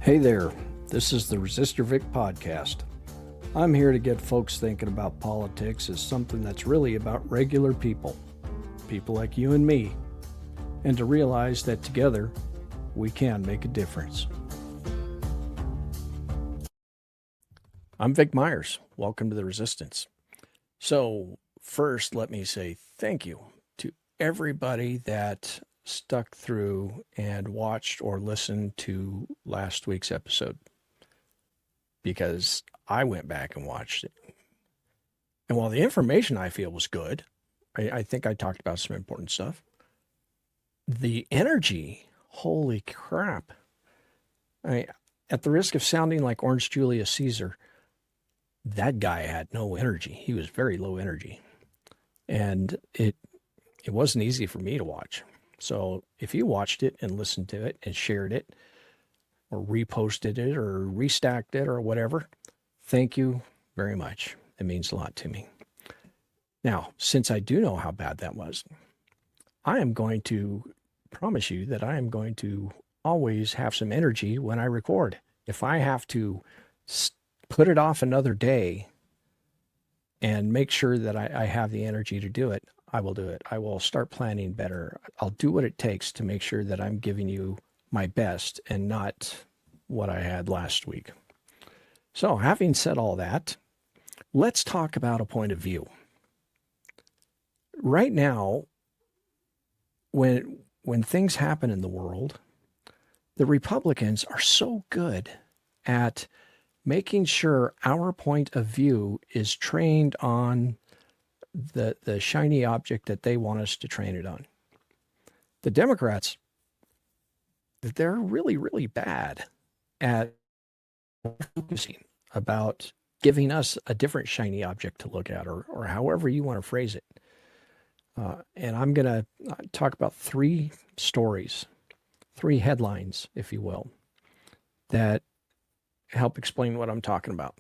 Hey there, this is the Resistor Vic podcast. I'm here to get folks thinking about politics as something that's really about regular people like you and me, and to realize that together we can make a difference. I'm Vic Myers. Welcome to the Resistance. So, first, let me say thank you to everybody that stuck through and watched or listened to last week's episode, because I went back and watched it. And while the information I feel was good, I think I talked about some important stuff. The energy, holy crap. At the risk of sounding like Orange Julius Caesar, that guy had no energy. He was very low energy. And it wasn't easy for me to watch. So if you watched it and listened to it and shared it or reposted it or restacked it or whatever, thank you very much. It means a lot to me. Now, since I do know how bad that was, I am going to promise you that I am going to always have some energy when I record. If I have to put it off another day and make sure that I have the energy to do it, I will do it. I will start planning better. I'll do what it takes to make sure that I'm giving you my best and not what I had last week. So, having said all that, let's talk about a point of view. Right now, when things happen in the world, the Republicans are so good at making sure our point of view is trained on the shiny object that they want us to train it on. The Democrats, they're really, really bad at focusing about giving us a different shiny object to look at, or however you want to phrase it. And I'm going to talk about three stories, three headlines, if you will, that help explain what I'm talking about.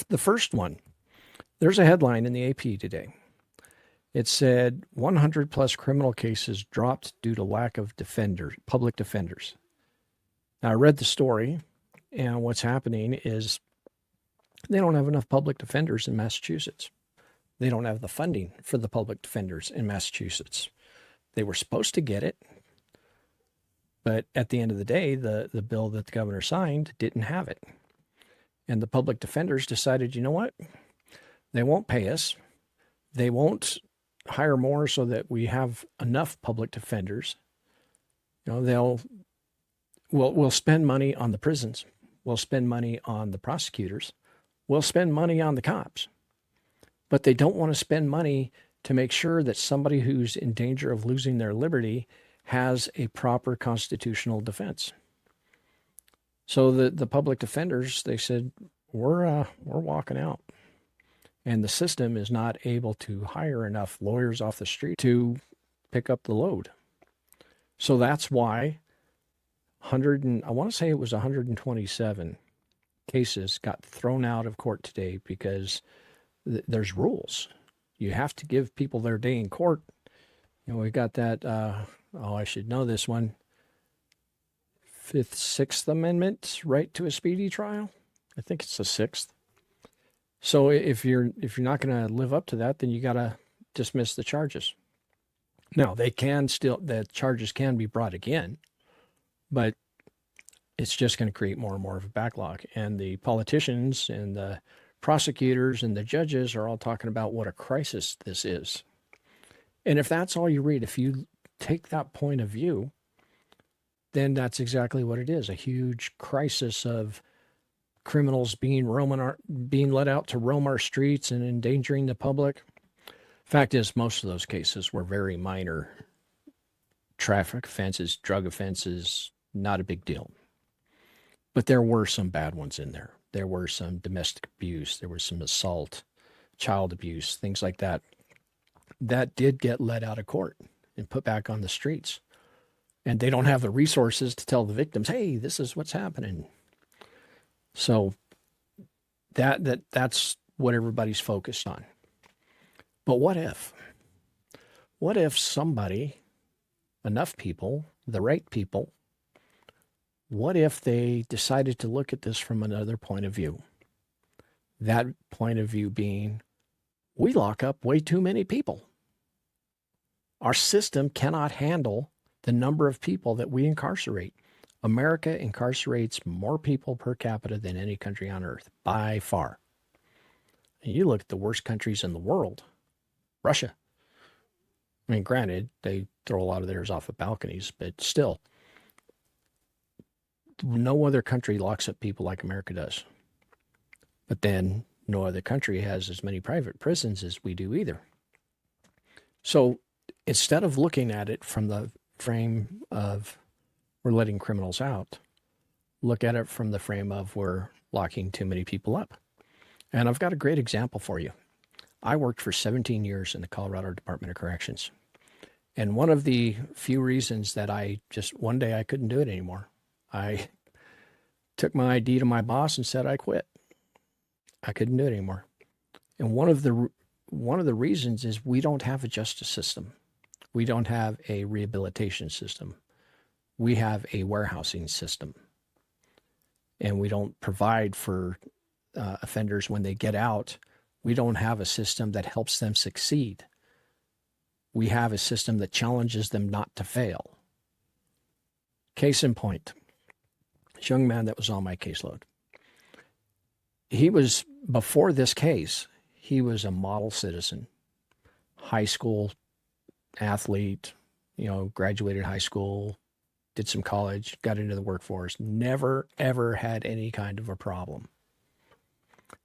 The first one, there's a headline in the AP today. It said 100 plus criminal cases dropped due to lack of public defenders. Now, I read the story, and what's happening is they don't have enough public defenders in Massachusetts. They don't have the funding for the public defenders in Massachusetts. They were supposed to get it, but at the end of the day, the bill that the governor signed didn't have it. And the public defenders decided, you know what? They won't pay us. They won't hire more so that we have enough public defenders. You know, we'll spend money on the prisons. We'll spend money on the prosecutors. We'll spend money on the cops. But they don't want to spend money to make sure that somebody who's in danger of losing their liberty has a proper constitutional defense. So the public defenders, they said, we're walking out. And the system is not able to hire enough lawyers off the street to pick up the load. So that's why I want to say it was 127 cases got thrown out of court today, because there's rules. You have to give people their day in court. You know, we got that, I should know this one, Sixth Amendment right to a speedy trial. I think it's the sixth. So if you're not going to live up to that, then you got to dismiss the charges. Now, the charges can be brought again, but it's just going to create more and more of a backlog. And the politicians and the prosecutors and the judges are all talking about what a crisis this is. And if that's all you read, if you take that point of view, then that's exactly what it is, a huge crisis of criminals being let out to roam our streets and endangering the public. Fact is, most of those cases were very minor traffic offenses, drug offenses, not a big deal. But there were some bad ones in there. There were some domestic abuse, there was some assault, child abuse, things like that. That did get let out of court and put back on the streets. And they don't have the resources to tell the victims, hey, this is what's happening. So that's what everybody's focused on. But what if? What if somebody, enough people, the right people, What if they decided to look at this from another point of view? That point of view being, we lock up way too many people. Our system cannot handle the number of people that we incarcerate. America incarcerates more people per capita than any country on earth, by far. And you look at the worst countries in the world, Russia. I mean, granted, they throw a lot of theirs off of balconies, but still, no other country locks up people like America does. But then no other country has as many private prisons as we do either. So instead of looking at it from the frame of we're letting criminals out, look at it from the frame of we're locking too many people up. And I've got a great example for you. I worked for 17 years in the Colorado Department of Corrections. And one of the few reasons that one day I couldn't do it anymore, I took my ID to my boss and said I quit. I couldn't do it anymore. And one of the reasons is we don't have a justice system. We don't have a rehabilitation system. We have a warehousing system. And we don't provide for offenders when they get out. We don't have a system that helps them succeed. We have a system that challenges them not to fail. Case in point, this young man that was on my caseload. Before this case, he was a model citizen, high school athlete, graduated high school, did some college, got into the workforce, never, ever had any kind of a problem.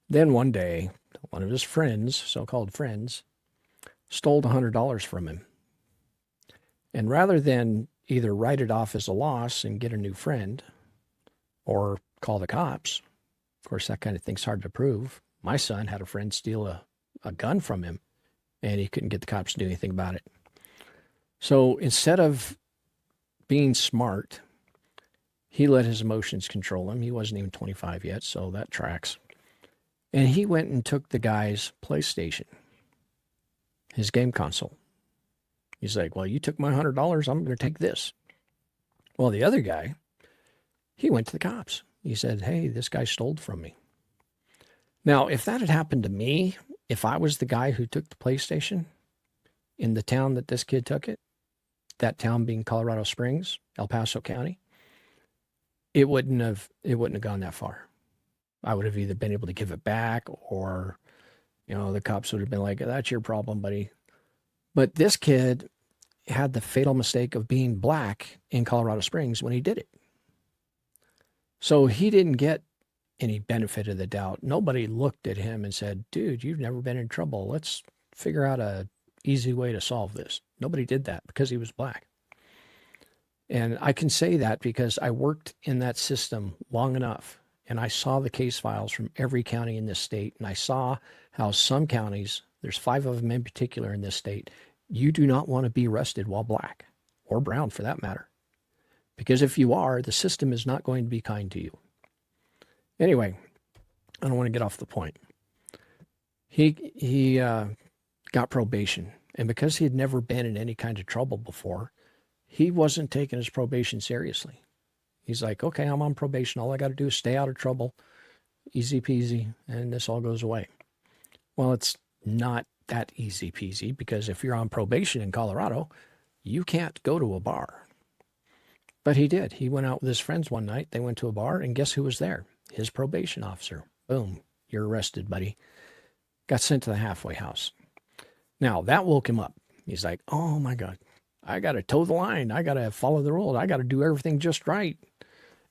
Then one day, one of his friends, so-called friends, stole $100 from him. And rather than either write it off as a loss and get a new friend or call the cops, of course, that kind of thing's hard to prove. My son had a friend steal a gun from him, and he couldn't get the cops to do anything about it. So instead of being smart, he let his emotions control him. He wasn't even 25 yet, so that tracks. And he went and took the guy's PlayStation, his game console. He's like, well, you took my $100, I'm going to take this. Well, the other guy, he went to the cops. He said, hey, this guy stole from me. Now, if that had happened to me, if I was the guy who took the PlayStation in the town that this kid took it, that town being Colorado Springs, El Paso County, it wouldn't have gone that far. I would have either been able to give it back or, the cops would have been like, that's your problem, buddy. But this kid had the fatal mistake of being black in Colorado Springs when he did it. So he didn't get any benefit of the doubt. Nobody looked at him and said, dude, you've never been in trouble. Let's figure out a easy way to solve this. Nobody did that because he was black. And I can say that because I worked in that system long enough, and I saw the case files from every county in this state, and I saw how some counties, there's 5 of them in particular in this state, you do not want to be arrested while black, or brown for that matter. Because if you are, the system is not going to be kind to you. Anyway, I don't want to get off the point. He got probation. And because he had never been in any kind of trouble before, he wasn't taking his probation seriously. He's like, okay, I'm on probation. All I got to do is stay out of trouble. Easy peasy. And this all goes away. Well, it's not that easy peasy because if you're on probation in Colorado, you can't go to a bar. But he did. He went out with his friends one night. They went to a bar, and guess who was there? His probation officer. Boom, you're arrested, buddy. Got sent to the halfway house. Now, that woke him up. He's like, oh, my God, I got to toe the line. I got to follow the rules. I got to do everything just right.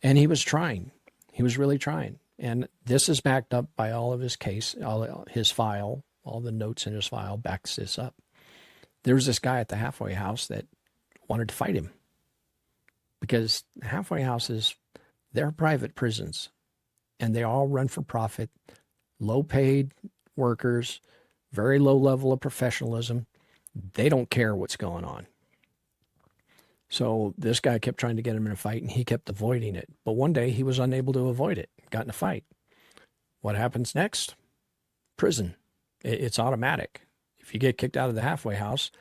And he was trying. He was really trying. And this is backed up by all of his case, all his file, all the notes in his file backs this up. There was this guy at the halfway house that wanted to fight him. Because halfway houses, they're private prisons, and they all run for profit, low-paid workers, very low level of professionalism. They don't care what's going on. So this guy kept trying to get him in a fight, and he kept avoiding it. But one day he was unable to avoid it, got in a fight. What happens next? Prison. It's automatic. If you get kicked out of the halfway house,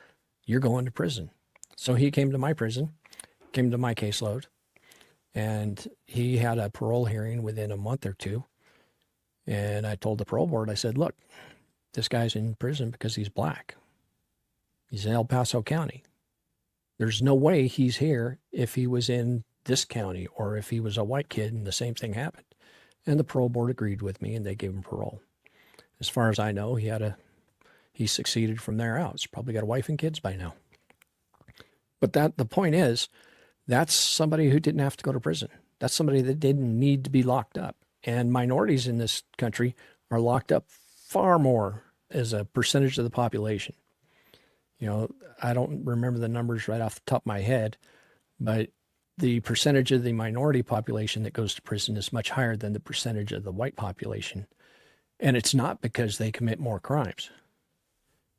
you're going to prison. So he came to my prison, came to my caseload, And he had a parole hearing within a month or two. And I told the parole board, I said, look, this guy's in prison because he's black. He's in El Paso County. There's no way he's here if he was in this county or if he was a white kid and the same thing happened. And the parole board agreed with me and they gave him parole. As far as I know, he succeeded from there out. He's probably got a wife and kids by now. But the point is, that's somebody who didn't have to go to prison. That's somebody that didn't need to be locked up. And minorities in this country are locked up far more as a percentage of the population. You know, I don't remember the numbers right off the top of my head, but the percentage of the minority population that goes to prison is much higher than the percentage of the white population. And it's not because they commit more crimes.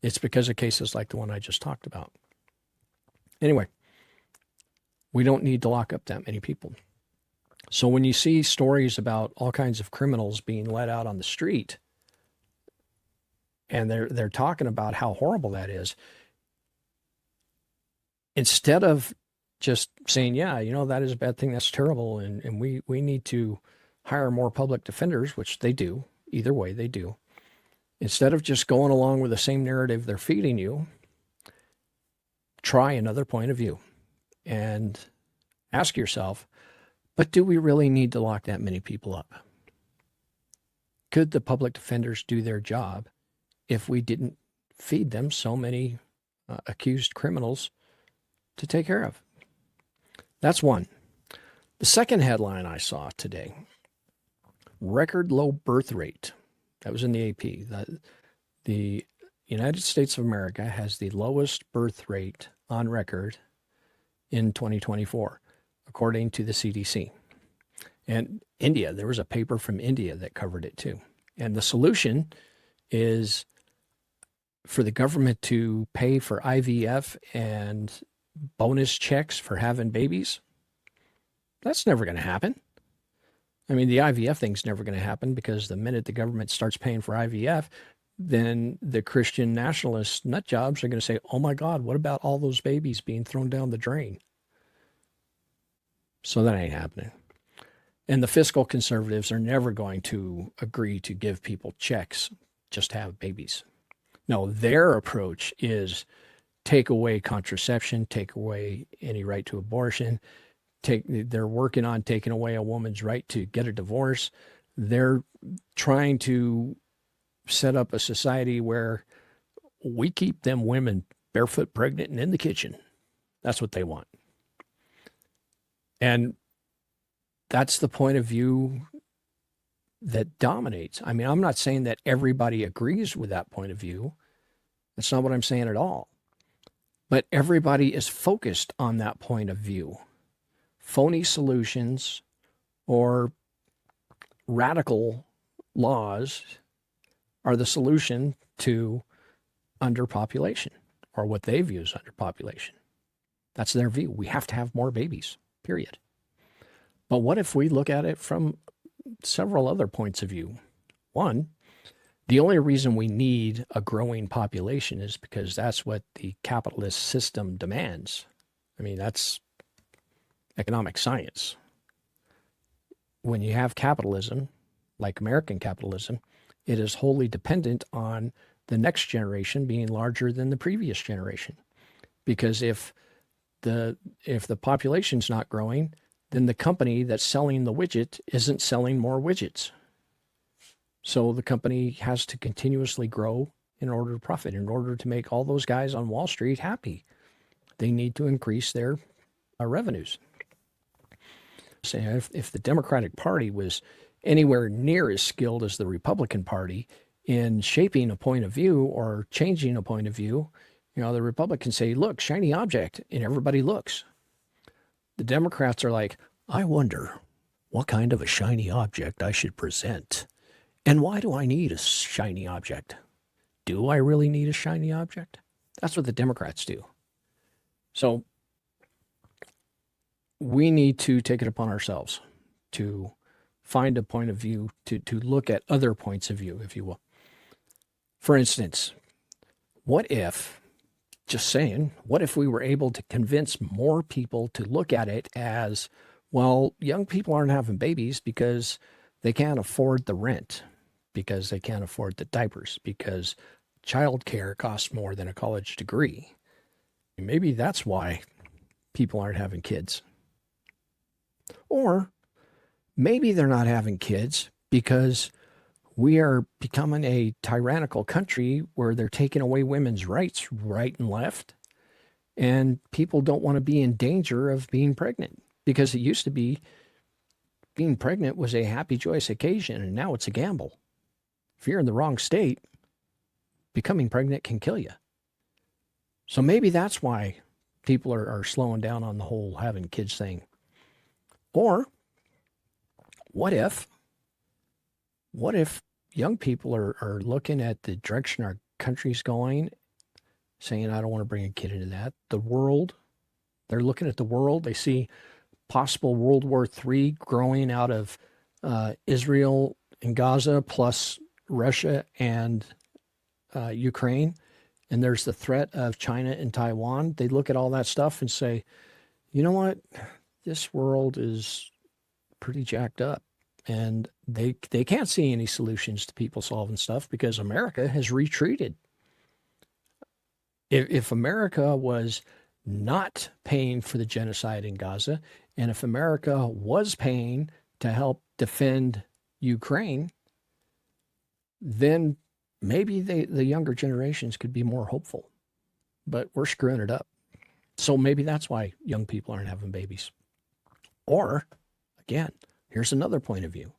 It's because of cases like the one I just talked about. Anyway, we don't need to lock up that many people. So when you see stories about all kinds of criminals being let out on the street, and they're talking about how horrible that is, instead of just saying, yeah, you know, that is a bad thing, that's terrible, and we need to hire more public defenders, which they do, either way they do. Instead of just going along with the same narrative they're feeding you, try another point of view and ask yourself, but do we really need to lock that many people up? Could the public defenders do their job if we didn't feed them so many accused criminals to take care of? That's one. The second headline I saw today, record low birth rate. That was in the AP. The United States of America has the lowest birth rate on record in 2024, according to the CDC. And India, there was a paper from India that covered it too. And the solution is for the government to pay for IVF and bonus checks for having babies. That's never going to happen. I mean, the IVF thing's never going to happen because the minute the government starts paying for IVF, then the Christian nationalist nut jobs are going to say, oh my God, what about all those babies being thrown down the drain? So that ain't happening. And the fiscal conservatives are never going to agree to give people checks just to have babies. No, their approach is take away contraception, take away any right to abortion. They're working on taking away a woman's right to get a divorce. They're trying to set up a society where we keep them women barefoot, pregnant, and in the kitchen. That's what they want. And that's the point of view that dominates. I mean, I'm not saying that everybody agrees with that point of view. That's not what I'm saying at all. But everybody is focused on that point of view. Phony solutions or radical laws are the solution to underpopulation, or what they view as underpopulation. That's their view. We have to have more babies, period. But what if we look at it from several other points of view? One, the only reason we need a growing population is because that's what the capitalist system demands. I mean, that's economic science. When you have capitalism, like American capitalism, it is wholly dependent on the next generation being larger than the previous generation. Because if the population's not growing, then the company that's selling the widget isn't selling more widgets. So the company has to continuously grow in order to profit, in order to make all those guys on Wall Street happy. They need to increase their revenues. So if the Democratic Party was anywhere near as skilled as the Republican Party in shaping a point of view or changing a point of view, you know, the Republicans say, look, shiny object, and everybody looks. The Democrats are like, I wonder what kind of a shiny object I should present. And why do I need a shiny object? Do I really need a shiny object? That's what the Democrats do. So we need to take it upon ourselves to find a point of view, to look at other points of view, if you will. For instance, what if, just saying, what if we were able to convince more people to look at it as Well, young people aren't having babies because they can't afford the rent, because they can't afford the diapers, because childcare costs more than a college degree. Maybe that's why people aren't having kids. Or maybe they're not having kids because we are becoming a tyrannical country where they're taking away women's rights right and left. And people don't want to be in danger of being pregnant because it used to be being pregnant was a happy, joyous occasion, and now it's a gamble. If you're in the wrong state, becoming pregnant can kill you. So maybe that's why people are slowing down on the whole having kids thing. Or what if young people are looking at the direction our country's going, saying, I don't want to bring a kid into that. The world, they're looking at the world. They see possible World War III growing out of Israel and Gaza, plus Russia and Ukraine. And there's the threat of China and Taiwan. They look at all that stuff and say, you know what? This world is pretty jacked up. And they can't see any solutions to people solving stuff because America has retreated. If America was not paying for the genocide in Gaza, and if America was paying to help defend Ukraine, then maybe the younger generations could be more hopeful. But we're screwing it up. So maybe that's why young people aren't having babies. Or, again, here's another point of view.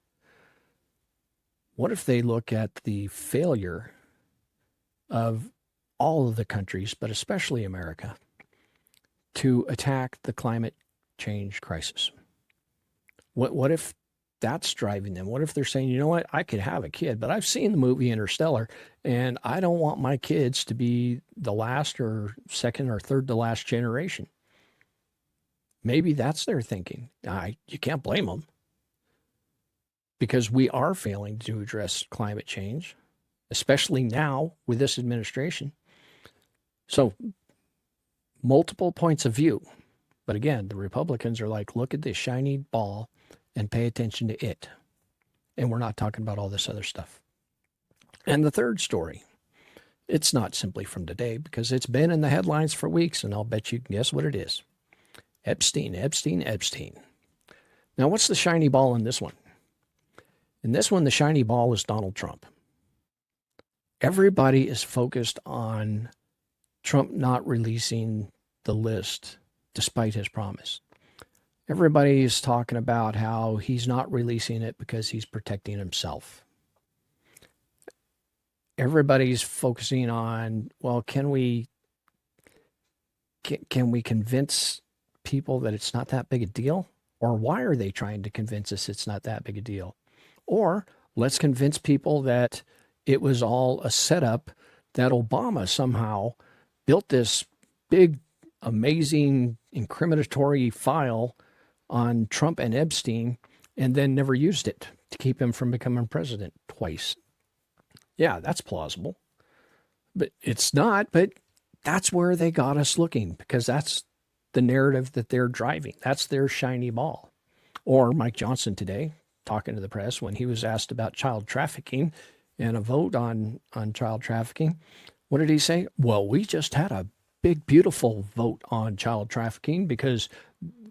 What if they look at the failure of all of the countries, but especially America, to attack the climate change crisis? What if that's driving them? What if they're saying, you know what, I could have a kid, but I've seen the movie Interstellar, and I don't want my kids to be the last or second or third to last generation? Maybe that's their thinking. You can't blame them because we are failing to address climate change, especially now with this administration. So multiple points of view. But again, the Republicans are like, look at this shiny ball and pay attention to it. And we're not talking about all this other stuff. And the third story, it's not simply from today because it's been in the headlines for weeks, and I'll bet you can guess what it is. Epstein, Epstein, Epstein. Now, what's the shiny ball in this one? In this one, the shiny ball is Donald Trump. Everybody is focused on Trump not releasing the list despite his promise. Everybody is talking about how he's not releasing it because he's protecting himself. Everybody's focusing on, well, can we convince people that it's not that big a deal? Or why are they trying to convince us it's not that big a deal? Or let's convince people that it was all a setup, that Obama somehow built this big, amazing, incriminatory file on Trump and Epstein and then never used it to keep him from becoming president twice. Yeah, that's plausible. But it's not, but that's where they got us looking because that's the narrative that they're driving. That's their shiny ball. Or Mike Johnson today, talking to the press when he was asked about child trafficking and a vote on child trafficking. What did he say? Well, we just had a big, beautiful vote on child trafficking because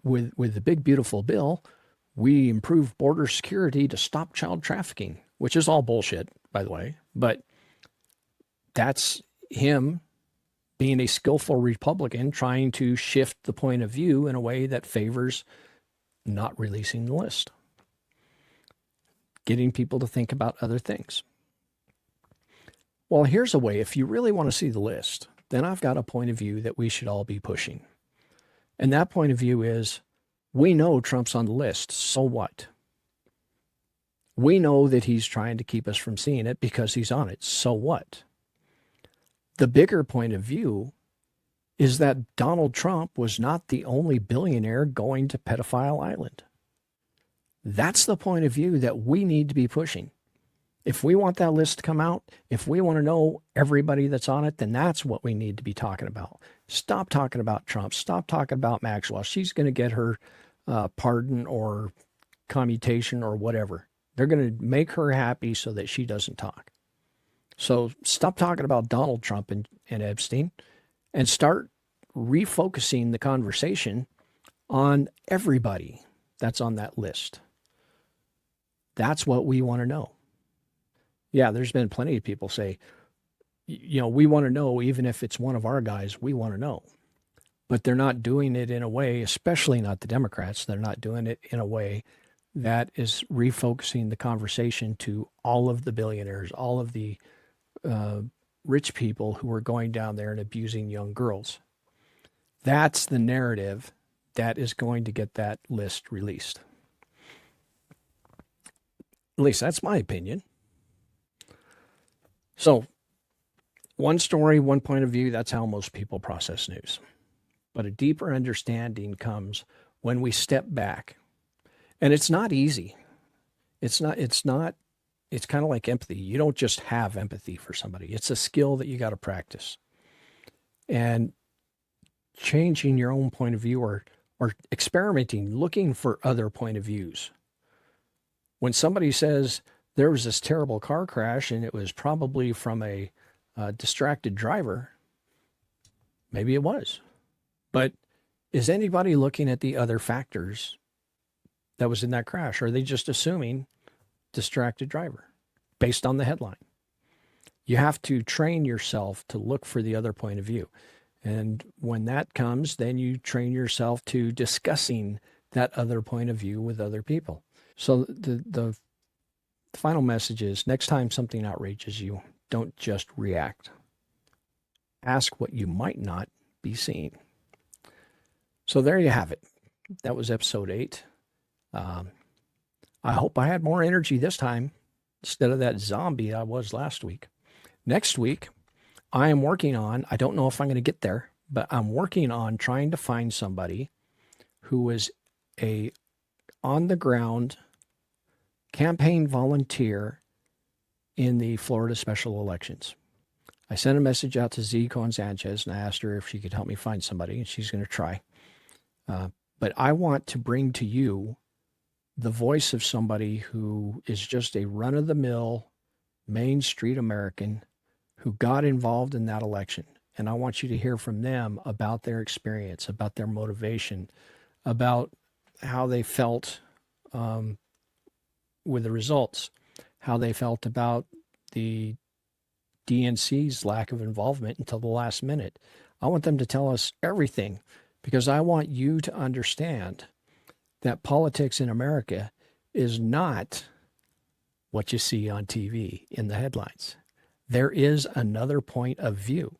with the big, beautiful bill, we improved border security to stop child trafficking, which is all bullshit, by the way. But that's him being a skillful Republican trying to shift the point of view in a way that favors not releasing the list, getting people to think about other things. Well, here's a way, if you really want to see the list, then I've got a point of view that we should all be pushing. And that point of view is, we know Trump's on the list, so what? We know that he's trying to keep us from seeing it because he's on it, so what? The bigger point of view is that Donald Trump was not the only billionaire going to Pedophile Island. That's the point of view that we need to be pushing. If we want that list to come out, if we want to know everybody that's on it, then that's what we need to be talking about. Stop talking about Trump. Stop talking about Maxwell. She's going to get her pardon or commutation or whatever. They're going to make her happy so that she doesn't talk. So stop talking about Donald Trump and Epstein and start refocusing the conversation on everybody that's on that list. That's what we want to know. Yeah, there's been plenty of people say, we want to know, even if it's one of our guys, we want to know. But they're not doing it in a way, especially not the Democrats, they're not doing it in a way that is refocusing the conversation to all of the billionaires, all of the rich people who are going down there and abusing young girls. That's the narrative that is going to get that list released. At least that's my opinion. So, one story, one point of view, that's how most people process news. But a deeper understanding comes when we step back. And it's not easy. It's kind of like empathy. You don't just have empathy for somebody. It's a skill that you got to practice. And changing your own point of view or experimenting, looking for other point of views. When somebody says there was this terrible car crash and it was probably from a distracted driver, maybe it was. But is anybody looking at the other factors that was in that crash? Or are they just assuming distracted driver based on the headline? You have to train yourself to look for the other point of view. And when that comes, then you train yourself to discussing that other point of view with other people. So the final message is, next time something outrages you, don't just react. Ask what you might not be seeing. So there you have it. That was episode 8. I hope I had more energy this time instead of that zombie I was last week. Next week, I am working on, I don't know if I'm going to get there, but I'm working on trying to find somebody who is a on-the-ground campaign volunteer in the Florida special elections. I sent a message out to Z. Cohen Sanchez and I asked her if she could help me find somebody, and she's going to try. But I want to bring to you the voice of somebody who is just a run-of-the-mill Main Street American who got involved in that election. And I want you to hear from them about their experience, about their motivation, about how they felt with the results, how they felt about the DNC's lack of involvement until the last minute. I want them to tell us everything because I want you to understand that politics in America is not what you see on TV in the headlines. There is another point of view.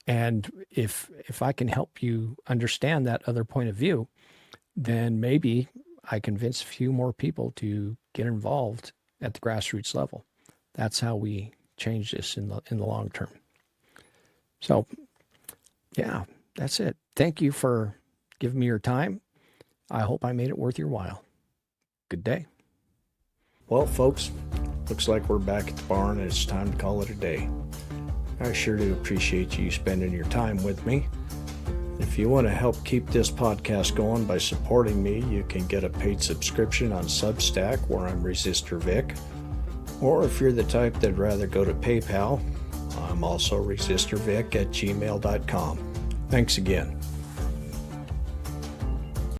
And if I can help you understand that other point of view, then maybe I convince a few more people to get involved at the grassroots level. That's how we change this in the long term. So, yeah, that's it. Thank you for giving me your time. I hope I made it worth your while. Good day. Well, folks, looks like we're back at the barn and it's time to call it a day. I sure do appreciate you spending your time with me. If you want to help keep this podcast going by supporting me, you can get a paid subscription on Substack, where I'm Resistor Vic. Or if you're the type that'd rather go to PayPal, I'm also resistorvic@gmail.com. Thanks again.